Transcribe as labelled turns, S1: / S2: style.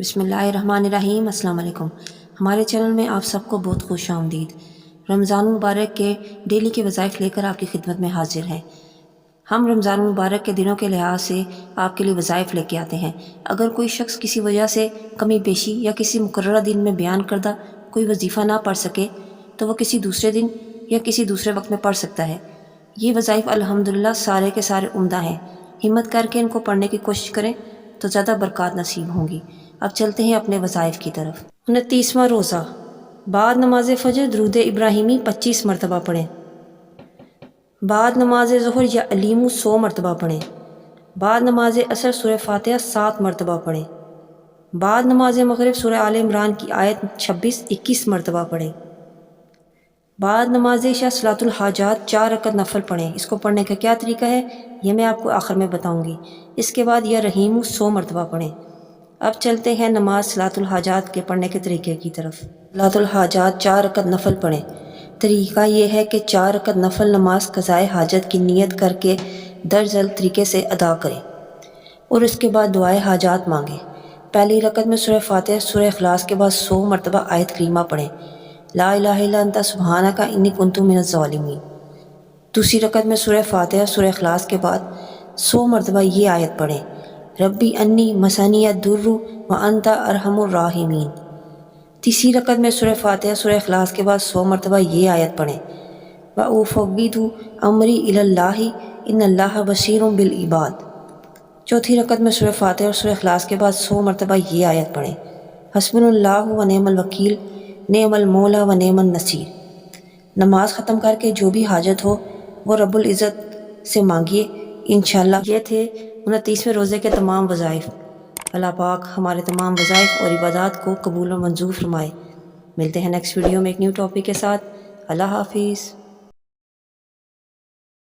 S1: बिस्मिल्लाहिर्रहमानिर्रहीम। अस्सलाम वालेकुम। हमारे चैनल में आप सबको बहुत खुश आमदीद। रमज़ान मुबारक के डेली के वज़ाइफ लेकर आपकी खिदमत में हाजिर हैं। हम रमज़ान मुबारक के दिनों के लिहाज से आपके लिए वज़ाइफ लेके आते हैं। अगर कोई शख्स किसी वजह से कमी पेशी या किसी मुकर्ररा दिन में बयान करदा कोई वजीफ़ा ना पढ़ सके तो वो किसी दूसरे दिन या किसी दूसरे वक्त में पढ़ सकता है। ये वज़ाइफ अल्हम्दुलिल्लाह सारे के सारे उम्दा हैं। हिम्मत करके इनको पढ़ने की कोशिश करें तो ज़्यादा बरक़ात नसीब होंगी। अब चलते हैं अपने वज़ाइफ की तरफ। 29वां रोज़ा। बाद नमाज फ़जर दुरूद इब्राहिमी 25 मरतबा पढ़ें। बाद नमाज ज़ुहर या अलीमु 100 मरतबा पढ़ें। बाद नमाज असर सूरह फ़ातिहा 7 मरतबा पढ़ें। बाद नमाज मग़रिब सूरह आल इमरान की आयत 26-21 मरतबा पढ़ें। बाद नमाज इशा सलातुल हाजात 4 रकत नफल पढ़ें। इसको पढ़ने का क्या तरीका है ये मैं आपको आखिर में बताऊंगी। इसके बाद या रहीमु 100 मरतबा पढ़ें। अब चलते हैं नमाज सलातुल हाजात के पढ़ने के तरीके की तरफ। सलातुल हाजात 4 रकत नफल पढ़ें। तरीका ये है कि 4 रकत नफल नमाज क़ज़ाए हाजत की नीयत करके दरअसल तरीके से अदा करें और उसके बाद दुआए हाजात मांगें। पहली रकत में सूरह फ़ातिहा सूरह इखलास के बाद 100 मरतबा आयत करीमा पढ़ें, ला इलाहा इल्ला अंता सुब्हानका इन्नी कुन्तु मिनज़ ज़ालिमीन। दूसरी रकत में सूरह फ़ातिहा सूरह इखलास के बाद 100 मरतबा ये आयत पढ़ें, रब्बी अन्नी मसानिया दुर्रु व अंता अरहमुर राहिमीन। तीसरी रकत में सूरह फ़ातिहा सूरह इखलास के बाद 100 मरतबा ये आयत पढ़ें, व उफ़व्विदु अमरी इलल्लाहि इन्नल्लाह बसीरुम बिल इबाद। चौथी रकत में सूरह फ़ातिहा और सूरह इखलास के बाद 100 मरतबा ये आयत पढ़ें, हस्बुनल्लाहु व निअमल वकील निअमल मौला व निअमन नसीर। नमाज ख़त्म करके जो भी हाजत हो वो रब्बुल इज़्ज़त से मांगिए इंशाअल्लाह। ये थे 29वें रोज़े के तमाम वज़ाइफ। अल्लाह पाक हमारे तमाम वज़ाइफ और इबादत को कबूल और मंजूर फरमाए। मिलते हैं नेक्स्ट वीडियो में एक न्यू टॉपिक के साथ। अल्लाह हाफिज़।